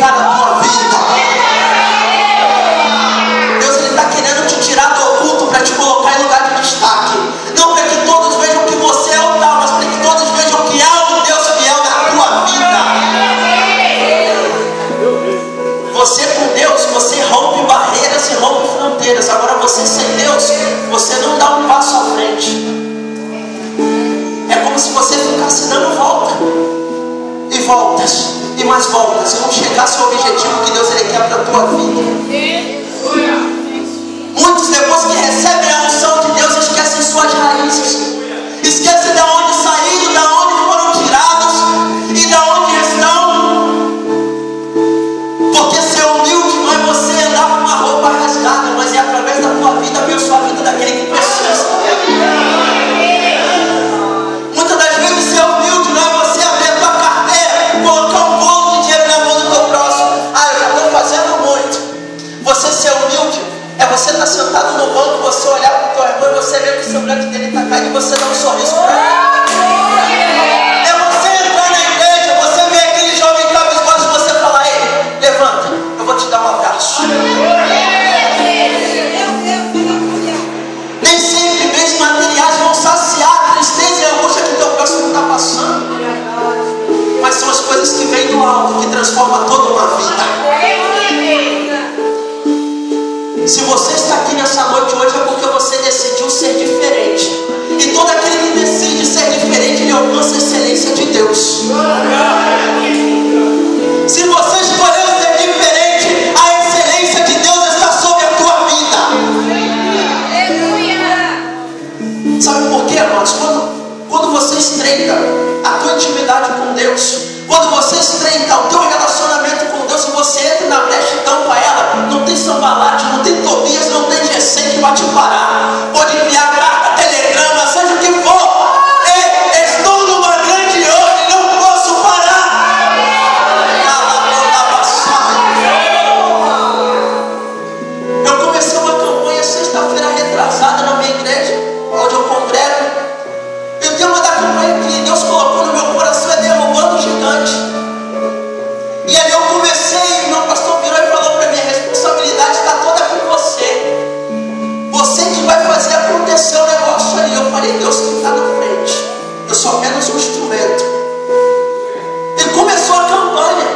glorificar a tua vida. Deus, Ele está querendo te tirar do oculto para te colocar em lugar de destaque. Não para que todos vejam que você é o tal, mas para que todos vejam que há um Deus fiel na tua vida. Você com Deus, você rompe barreiras e rompe fronteiras. Agora você sem Deus, você não dá um passo à frente. É como se você ficasse dando volta e voltas e mais voltas e não chegasse ao objetivo que Deus Ele quer para a tua vida. Muitos, depois que recebem a unção de Deus, esquecem suas raízes, esquecem de onde saíram, de onde foram tirados e de onde estão. Porque ser humilde não é você andar com uma roupa rasgada, mas é através da tua vida abençoar a vida daquele que precisa. Muitas das vezes ser humilde não é você abrir a tua carteira, colocar um bolo de dinheiro na mão do teu próximo. Ah, eu já estou fazendo muito. Você ser humilde é você estar sentado no banco, você olhar para o teu irmão e você ver que o semblante dele está caído e você dá um sorriso para ele. É você entrar na igreja, você ver aquele jovem cabisbaixo e você falar: ei, levanta, eu vou te dar um abraço. Nem sempre bens materiais vão saciar a tristeza e a angústia que teu próximo está passando, mas são as coisas que vêm do alto que transformam toda uma vida. Se você está aqui nessa noite hoje é porque você decidiu ser diferente. E todo aquele que decide ser diferente, ele alcança a excelência de Deus. Se você escolheu ser diferente, a excelência de Deus está sobre a tua vida. Sabe por quê, amados? Quando você estreita a tua intimidade com Deus, quando você estreita o teu relacionamento com Deus e você entra na brecha e tampa ela, não tem Sambalate, não tem Tobias, não tem Gessém que vai te parar. Pode enviar carta, telegrama, seja o que for. Ei, estou numa grande ordem, não posso parar. Eu comecei uma campanha sexta-feira retrasada na minha igreja, onde eu congrego. E o tema da campanha que Deus colocou no meu coração é derrubando o gigante. E aí eu comecei, meu pastor virou e falou para mim: a responsabilidade está toda com você. Você que vai fazer acontecer o negócio ali. Eu falei: Deus que está na frente, eu sou apenas um instrumento. E começou a campanha.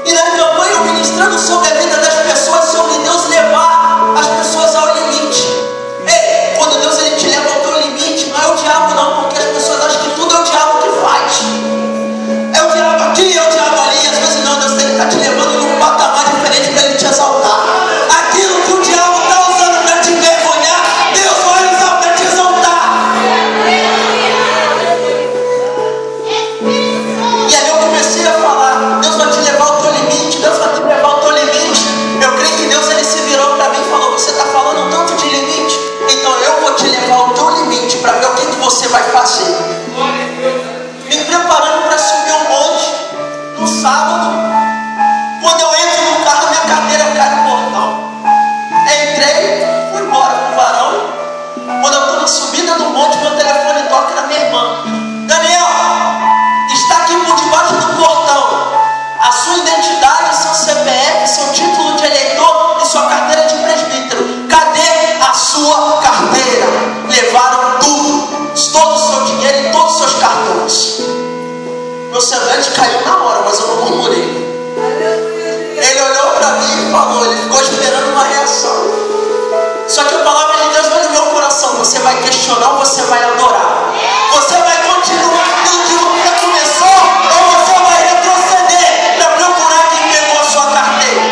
E na campanha eu ministrando sobre a vida das pessoas, sobre Deus levar as pessoas ao limite. Ei, quando Deus Ele te leva ao teu limite, não é o diabo não, porque as pessoas acham que tudo é o diabo que faz. É o diabo aqui, é o diabo ali. Às vezes não, Deus Ele está te levando num patamar diferente para Ele te exaltar. Aquilo que o diabo está usando para te envergonhar, Deus vai usar para te exaltar. E aí eu comecei a falar: Deus vai te levar ao teu limite, Deus vai te levar ao teu limite. Eu creio que Deus Ele se virou para mim e falou: você está falando tanto de limite, então eu vou te levar ao teu limite para ver o que você vai fazer. Me preparando para subir um monte no sábado. Quando eu entro no carro, minha carteira cai no portão. Entrei, fui embora pro varão. Quando eu estou na subida do monte, meu telefone toca na minha irmã: Daniel, está aqui por debaixo do portão a sua identidade, seu CPF, seu título de eleitor e sua carteira de presbítero. Cadê a sua carteira? Levaram tudo, todo o seu dinheiro e todos os seus cartões. Meu semblante caiu na hora, mas eu não murmurei. Ele olhou para mim e falou, ele ficou esperando uma reação. Só que a palavra de Deus vai no meu coração: você vai questionar ou você vai adorar? Você vai continuar aquilo que você começou ou você vai retroceder para procurar quem pegou a sua carteira?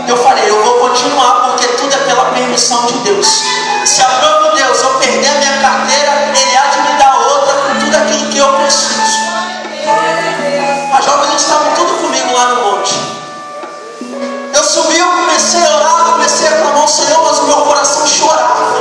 Eu falei: eu vou continuar, porque tudo é pela permissão de Deus. Se a próprio Deus eu perder a minha carteira, Ele há de me dar outra com tudo aquilo que eu preciso. As jovens estavam tudo comigo lá no monte. Eu subi, eu comecei a orar, comecei a clamar ao Senhor, mas o meu coração chorava.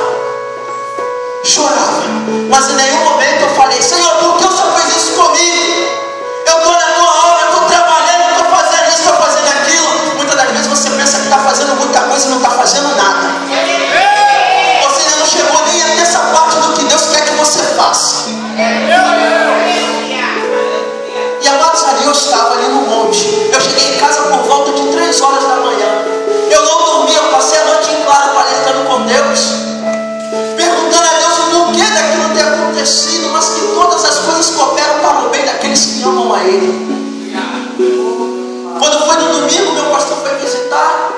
Mas em nenhum momento eu falei: Senhor, por que o Senhor fez isso comigo? Eu estou na tua obra, eu estou trabalhando, eu estou fazendo isso, estou fazendo aquilo. Muitas das vezes você pensa que está fazendo muita coisa e não está fazendo nada. Você ainda não chegou nem a ter essa parte do que Deus quer que você faça. E amados, ali eu estava ali no monte. ele. Quando foi no domingo, meu pastor foi visitar.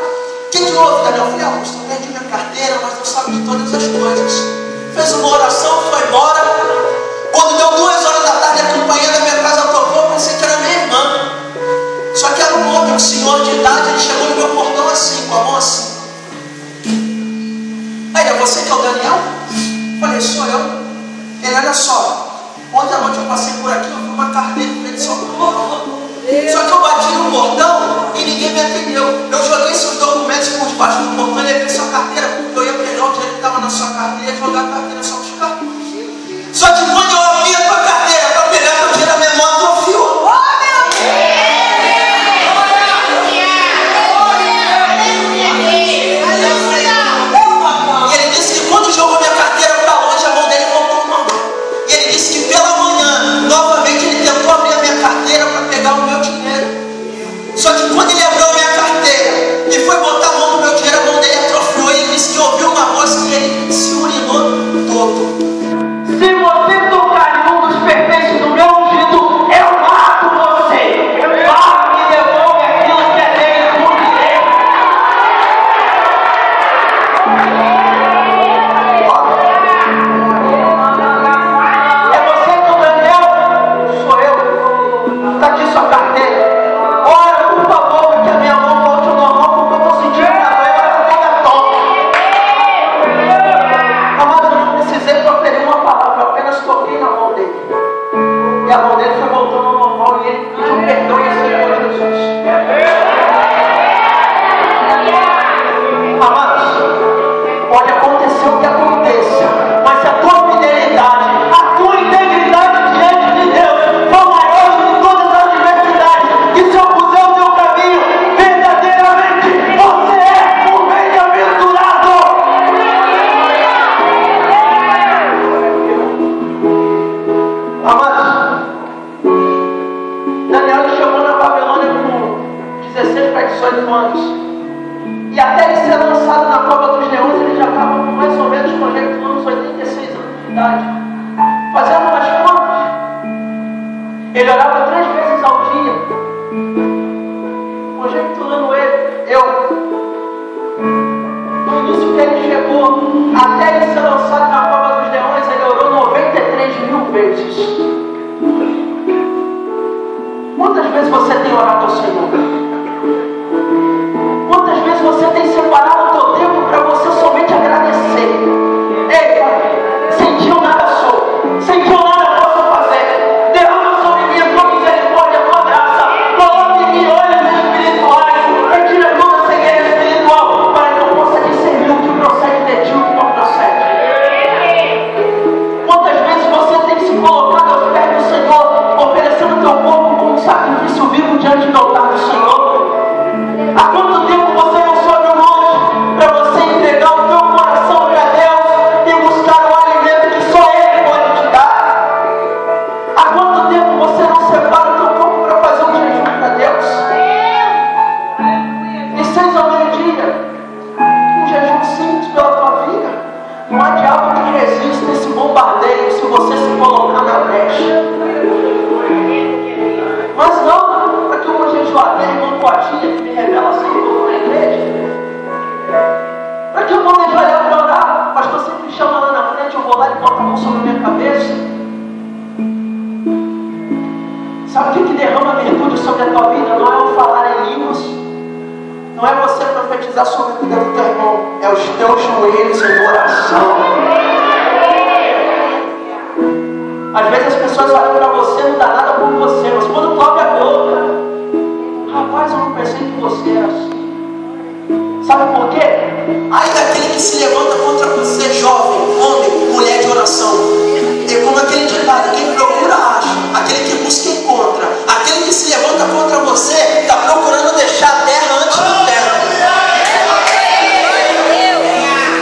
O que houve, Daniel? Eu falei, pastor, perdi minha carteira, mas Deus sabe de todas as coisas. Fez uma oração, foi embora. Quando deu 2 horas da tarde, a campainha da minha casa tocou, eu pensei que era minha irmã. Só que era um homem, um senhor de idade, ele chegou no meu portão assim, com a mão assim. Aí, é você que é o Daniel? Eu falei, sou eu. Ele, olha só, ontem à noite eu passei por aqui, eu vi uma carteira feita só por favor. Só que eu bati no portão e ninguém me atendeu. Eu joguei seus documentos por debaixo do portão e levei sua carteira, porque eu ia pegar o dinheiro que estava na sua carteira e jogar a carteira só nos cartões. Só que quando eu abri a tua carteira para pegar teu dinheiro, a minha mão atrofiou. E ele disse que quando jogou minha carteira para longe, a mão dele voltou normal. E ele disse que pela manhã, novamente, ele tentou abrir a minha carteira para pegar o meu dinheiro. Só que quando ele abriu a minha carteira e foi botar a mão no meu dinheiro, a mão dele atrofiou. E ele disse que ouviu uma voz que ele se urinou todo. Se você tocar em um dos pertences do meu ungido, eu mato você. Vá e devolve aquilo que é dele por direito. É você que é o Daniel? Sou eu. Está aqui sua carteira. Ora, por favor, porque a minha mão volte ao normal, porque eu estou sentindo uma dor negatória. Amados, eu não precisei proferir uma palavra, eu apenas toquei na mão dele. E a mão dele foi voltando ao normal e ele pediu perdão e aceitou Jesus. Amados, pode acontecer o que aconteça, mas se a tua fidelidade, a tua integridade diante de Deus for maior de todas as adversidades, e se eu puser o teu caminho, verdadeiramente você é um bem-aventurado. Amados, Daniel chegou na Babilônia com 16 para 18 anos. E até ele ser lançado na cova dos leões, ele já estava mais ou menos conjecturando uns 86 anos de idade. Fazendo umas contas. Ele orava 3 vezes ao dia. Conjecturando no início que ele chegou, até ele ser lançado na cova dos leões, ele orou 93.000 vezes. Quantas vezes você tem orado ao Senhor? Quantas vezes você tem separado o teu tempo para você somente agradecer? Ei, sentiu nada sou, sentiu nada posso fazer. Derrama sobre mim a tua misericórdia, a tua graça. Coloque em mim olhos espirituais. Retira toda a cegueira espiritual para que eu possa discernir o que procede de ti e o que não procede. Quantas vezes você tem se colocado aos pés do Senhor, oferecendo o teu corpo como um sacrifício vivo diante do altar do Senhor? Há quanto tempo você não sobe o monte para você entregar o teu coração para Deus e buscar o alimento que só Ele pode te dar? Há quanto tempo você não separa o teu corpo para fazer um jejum para Deus? De 6 ao meio-dia, um jejum simples pela tua vida. Não há diabo que resista esse bombardeio se você se colocar na brecha. Mas não, para que eu vou jejuar, tem uma potinha que me revela assim que eu vou na igreja. Para que eu vou me ajoelhar para orar? O pastor sempre chama lá na frente, eu vou lá e boto a mão sobre a minha cabeça. Sabe o que derrama virtude sobre a tua vida? Não é o falar em línguas, não é você profetizar sobre a vida do teu irmão, é os teus joelhos em oração. Às vezes as pessoas olham para você, não dá nada por você, mas quando tu abre a boca, rapaz, eu não pensei que você era assim. Sabe por quê? Ai daquele que se levanta contra você, jovem, homem, mulher de oração. É como aquele ditado, quem procura acha, aquele que busca encontra. Aquele que se levanta contra você está procurando deixar a terra antes do terra.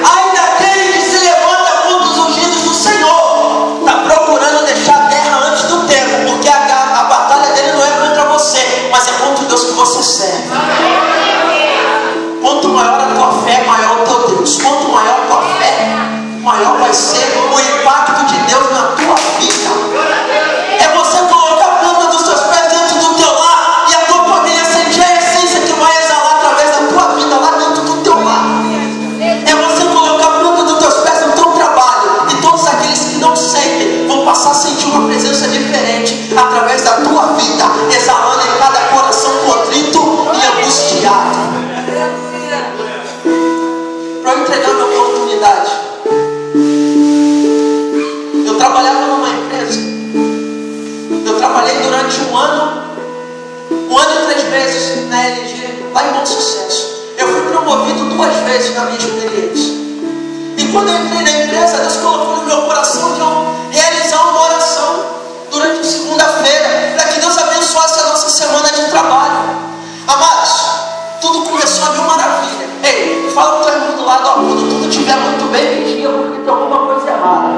Ai daquele que se levanta contra os ungidos do Senhor, está procurando deixar a terra antes do tempo, porque a batalha dele não é contra você, mas é contra o Deus que você serve. Quanto maior a tua fé, maior o teu Deus. Quanto maior a tua fé, maior vai ser o impacto de Deus na tua vida. É você colocar a planta dos seus pés dentro na LG, lá em Bom Sucesso. Eu fui promovido 2 vezes na minha experiência. E quando eu entrei na empresa, Deus colocou no meu coração de eu realizar uma oração durante a segunda-feira, para que Deus abençoasse a nossa semana de trabalho. Amados, tudo começou a mil maravilha. Ei, fala para o teu irmão do lado, ó, quando tudo estiver muito bem, me diga porque tem alguma coisa errada.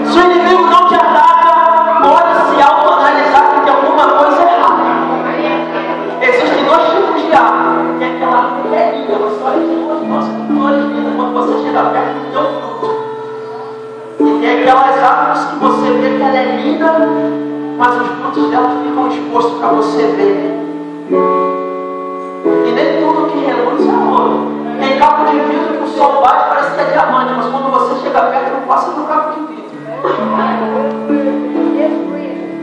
Se o inimigo não te ataca, pode se autoanalisar que tem alguma coisa errada. Existem 2 tipos de árvore. Tem aquela árvore que é linda, você olha de duas, nossa, que flores lindas, quando você chega perto, não tem um fruto. E tem aquelas árvores que você vê que ela é linda, mas os frutos dela ficam expostos para você ver. E nem tudo que reluz é ouro. Tem capo de vidro que o sol bate, parece que é diamante, mas quando você chega perto, não passa do capo de vidro.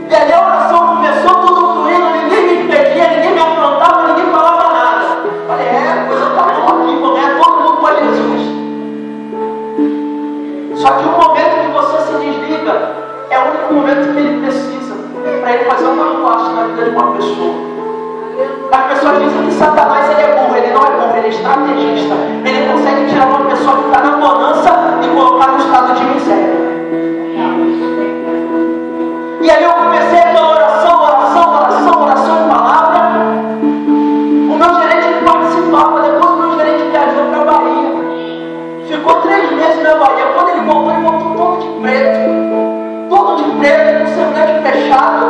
E ali a oração começou, tudo fluindo, ninguém me impedia, ninguém me afrontava, ninguém falava nada. Eu falei, a coisa está boa aqui, vou ganhar todo mundo para Jesus. Só que o momento que você se desliga é o único momento que ele precisa para ele fazer uma parte na vida de uma pessoa. As pessoas dizem que Satanás ele é burro, ele não é burro, ele é estrategista. Ele consegue tirar uma pessoa que está na bonança e colocar no estado de miséria. E aí eu comecei aquela oração em palavra. O meu gerente participava, depois o meu gerente viajou para a Bahia. Ficou 3 meses na Bahia. Quando ele voltou todo de preto, com o semblante fechado.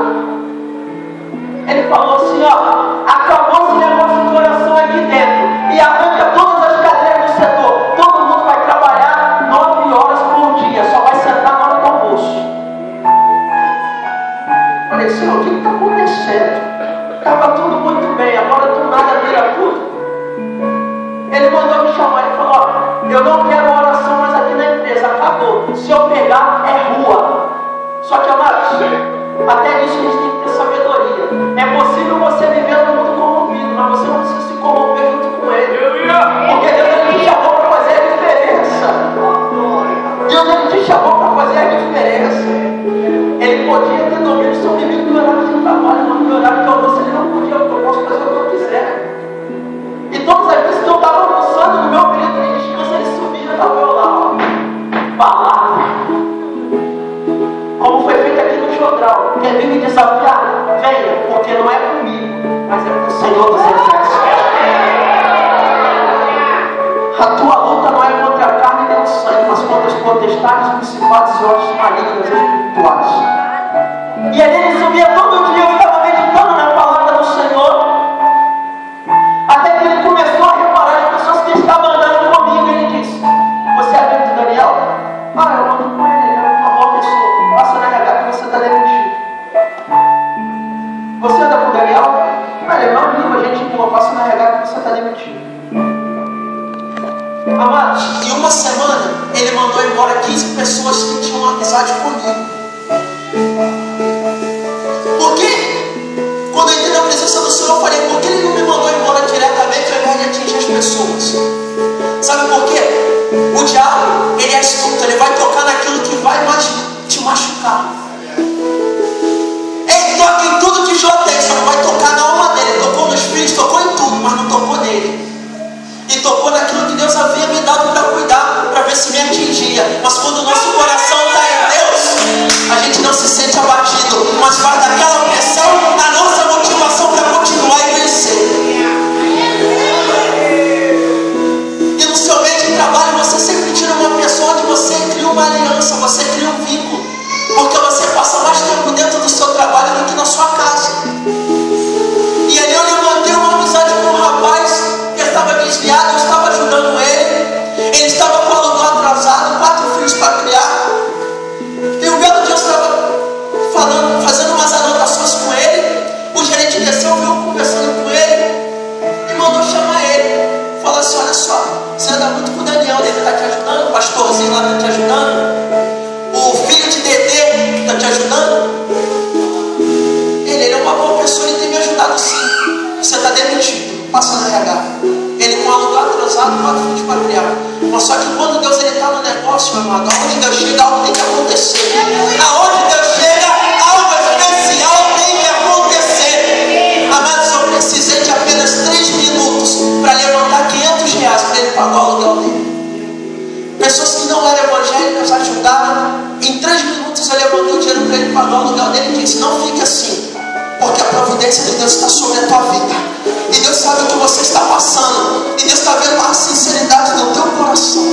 Ele falou assim, ó, acabou esse negócio de oração aqui dentro e arranca todas as cadeiras do setor. Todo mundo vai trabalhar 9 horas por dia, só vai sentar na hora do almoço. Eu falei, Senhor, o que está acontecendo? Estava tudo muito bem, agora do nada vira tudo. Ele mandou me chamar, ele falou, ó, eu não quero oração mais aqui na empresa, acabou. Se eu pegar, é rua. Só que, amados, até nisso a gente tem que ter sabedoria. É possível você viver no mundo corrompido, mas você não precisa se corromper junto com ele. Porque Deus ele te chamou para fazer a diferença. Deus ele te chamou para fazer a diferença. Ele podia ter domínio sobre mim no horário de trabalho, mas no horário de almoço ele não podia, porque eu posso fazer o que eu quiser. E todas as vezes que eu estava almoçando no meu período de descanso, ele subia e estava lá, ó. Palavra. Como foi feito aqui no Jodral. Quer vir me desafiar? Venha, porque não é comigo, mas é com o Senhor dos Exércitos. A tua luta não é contra a carne nem o sangue, mas contra as potestades, principados e ordens malignas espirituais. E aí ele subia todo dia, eu estava meditando na palavra do Senhor, até que ele começou a reparar as pessoas que estavam andando comigo. E ele disse, você é amigo de Daniel? Ah, eu ando com ele, ele é uma boa pessoa. Passa na RH que você está demitido. Você anda com o Daniel? Ah, ele é meu amigo, a gente boa, passa na RH que você está demitido. Amados, em uma semana ele mandou embora 15 pessoas que tinham uma amizade comigo. Por quê? Quando eu entrei na presença do Senhor, eu falei, por que ele não me mandou embora diretamente ao invés de atingir as pessoas? Sabe por quê? O diabo, ele é astuto, ele vai tocar naquilo que vai te machucar. Ele toca em tudo que Jó tem, só não vai tocar na alma dele. Tocou nos filhos, tocou em tudo, mas não tocou nele. E tocou naquilo que Deus havia me dado para cuidar, para ver se me atingia. Mas quando o nosso coração está em Deus, a gente não se sente abatido, mas faz daquela pressão a nossa motivação para continuar e vencer. E no seu meio de trabalho, você sempre tira uma pessoa onde você cria uma aliança, você cria um vínculo. Porque você passa mais tempo dentro do seu trabalho do que na sua casa. E ali eu levantei uma amizade com um rapaz que estava desviado, eu estava ajudando ele. Ele estava com o aluguel atrasado, 4 filhos para criar. E um belo dia eu estava fazendo umas anotações com ele. O gerente desceu, viu conversando com ele e mandou chamar ele. Falou assim, olha só, você anda muito com o Daniel, ele está te ajudando, o pastorzinho lá está te ajudando. O filho de Dedê está te ajudando? Ele é uma boa pessoa, ele tem me ajudado sim. Você está demitido, passa na RH. Ele com aluguel atrasado, 4 filhos para criar. Mas só que quando Deus está no negócio, meu amado, aonde Deus chega, algo tem que acontecer. Aonde Deus chega, algo especial tem que acontecer. ao lugar dele e disse: não fique assim, porque a providência de Deus está sobre a tua vida. E Deus sabe o que você está passando. E Deus está vendo a sinceridade do teu coração.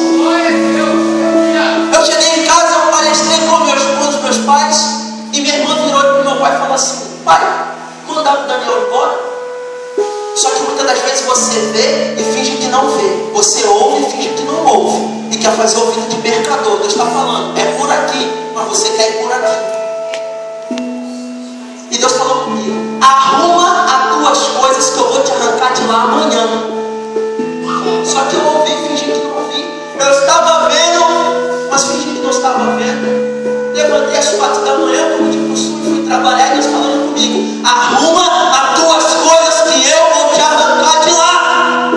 Eu cheguei em casa, eu palestrei com os meus pais. E minha irmã virou para o meu pai e falou assim: pai, mandar o Daniel embora. Só que muitas das vezes você vê e finge que não vê. Você ouve e finge que não ouve. E quer fazer ouvido de mercador. Deus está falando: é por aqui, mas você quer ir por aqui. E Deus falou comigo: arruma as tuas coisas que eu vou te arrancar de lá amanhã. Só que eu ouvi e fingi que não ouvi. Eu estava vendo, mas fingi que não estava vendo. Levantei às 4 da manhã, como de costume, fui trabalhar e Deus falando comigo: arruma as tuas coisas que eu vou te arrancar de lá.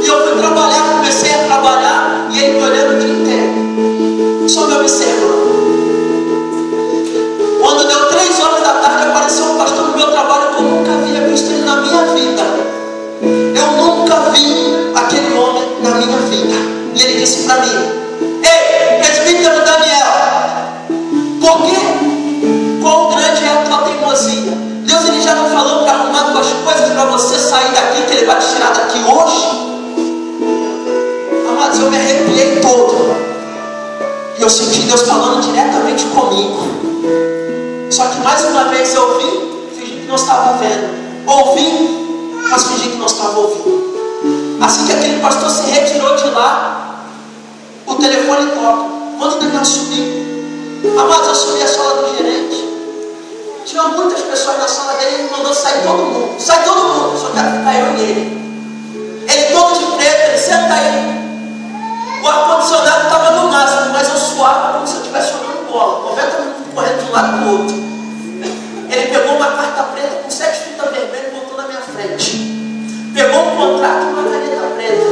E eu fui trabalhar, comecei a trabalhar, e ele me olhando o dia inteiro, só me observando. Quando deu 3 horas da tarde, apareceu um pastor no meu trabalho que eu nunca havia visto ele na minha vida. Eu nunca vi aquele homem na minha vida. E ele disse para mim: ei, presbítero Daniel, por quê? Quão grande é a tua teimosia? Deus, ele já não falou para arrumar tuas coisas para você sair daqui, que ele vai te tirar daqui hoje? Amados, eu me arrepiei todo. E eu senti Deus falando diretamente comigo. Só que mais uma vez eu ouvi, fingi que não estava vendo. Ouvi, mas fingi que não estava ouvindo. Assim que aquele pastor se retirou de lá, o telefone toca. Quando o Daniel subiu, amados, eu subi a sala do gerente. Tinha muitas pessoas na sala dele, ele mandou sair todo mundo. Sai todo mundo, só quero ficar eu e ele. Ele todo de preto, ele senta aí. O ar-condicionado estava no máximo, mas eu suava como se eu estivesse jogando bola. 90 minutos correndo de um lado para o outro. Ele pegou uma carta preta com 7 fitas vermelhas e botou na minha frente. Pegou um contrato e uma caneta preta.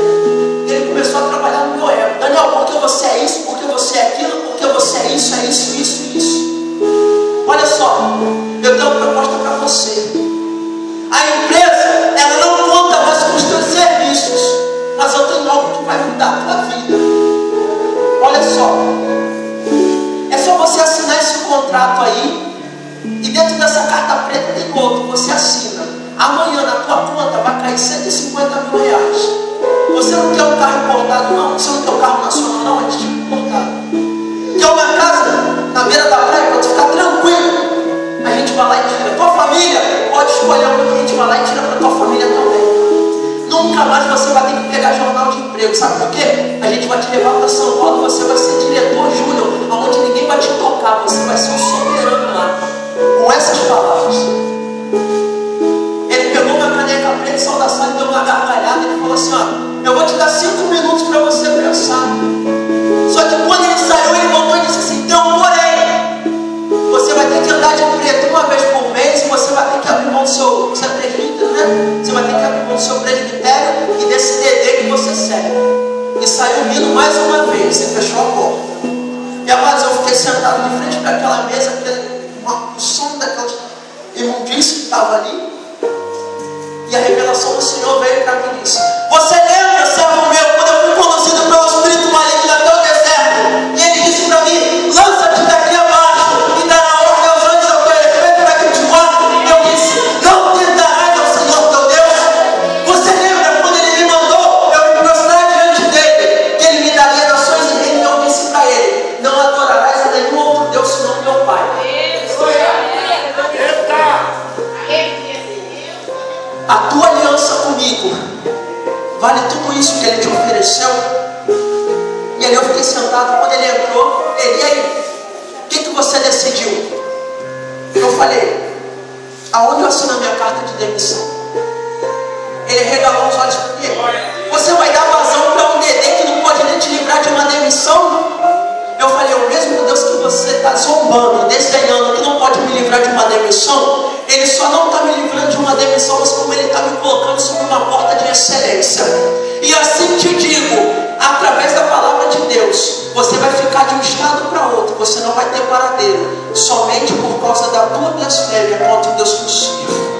Ele começou a trabalhar no meu ego. Daniel, porque você é isso, porque você é aquilo, porque você é isso, isso. Olha só, eu tenho uma proposta para você. A empresa, ela não conta mais com os teus serviços, mas eu tenho algo que vai mudar a tua vida. Olha só, é só você assinar esse contrato aí, e dentro dessa carta preta tem outro, você assina. Amanhã na tua conta vai cair 150 mil reais. Você não quer um carro importado não, você não quer um carro nacional não, é tipo importado. Quer uma casa na beira da praia para tu ficar tranquilo? A gente vai lá e tira. Tua família pode escolher um que a gente vai lá e tira para tua família também. Nunca mais você vai ter que pegar jornal de emprego. Sabe por quê? A gente vai te levar para São Paulo, você vai ser diretor júnior, onde ninguém vai te tocar, você vai ser um soberano lá. Com essas palavras. Ele pegou uma caneca preta, saiu da sala e deu uma gargalhada. Ele falou assim: ó, eu vou te dar 5 minutos para você pensar. Só que quando ele saiu, ele voltou e disse assim: então, porém, você vai ter que andar de preto uma vez por mês, e você vai ter que abrir mão do seu, você é presbítero, né? Você vai ter que abrir mão do seu presbitério e desse DD que você serve. E saiu rindo mais uma vez, e fechou a porta. E amados, eu fiquei sentado de frente para aquela mesa, o som daquela imundícia que estava ali. E a revelação do Senhor veio para mim e disse: você lembra, servo meu, quando eu fui conduzido pelo Espírito maligno até o deserto? E ele disse para mim: lança-te daqui abaixo e dará ordem aos anjos ao teu respeito para que te guardem. E eu disse: não tentarás ao Senhor teu Deus. Você lembra quando ele me mandou eu me prostrar diante dele, que ele me daria nações e reino? E eu disse para ele: não adorarás a nenhum outro Deus senão meu Pai. A tua aliança comigo vale tudo isso que ele te ofereceu? E aí eu fiquei sentado. Quando ele entrou, ele: e aí, o que você decidiu? Eu falei: aonde eu assino a minha carta de demissão? Ele regalou os olhos para mim: você vai dar vazão para um Dedê que não pode nem te livrar de uma demissão? Eu falei: o mesmo Deus que você está zombando, desdenhando, que não pode me livrar de uma demissão, Ele só não está me livrando de uma demissão, mas como Ele está me colocando sobre uma porta de excelência. E assim te digo, através da palavra de Deus, você vai ficar de um estado para outro, você não vai ter paradeiro, somente por causa da tua blasfêmia contra o Deus possível.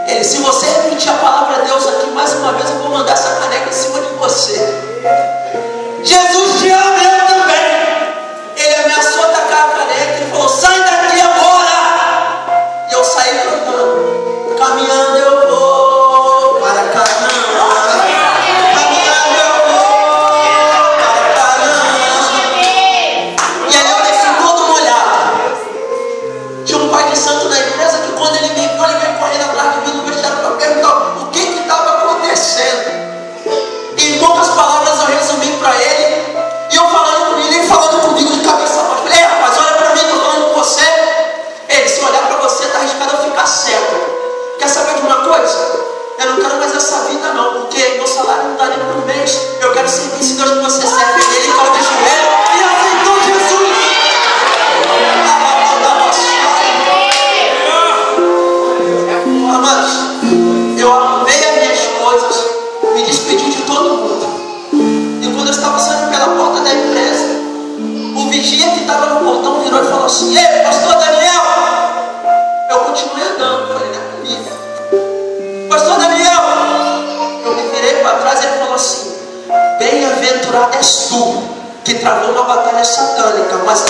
Ele: se você repetir a palavra de Deus aqui mais uma vez, eu vou mandar essa caneca em cima de você. Jesus te ama, eu também. Ele ameaçou atacar a caneca e falou: sai e falou assim: ei, pastor Daniel. Eu continuei andando, falei, não é comigo. Pastor Daniel. Eu me virei para trás e ele falou assim: bem-aventurado és tu, que travou uma batalha satânica, mas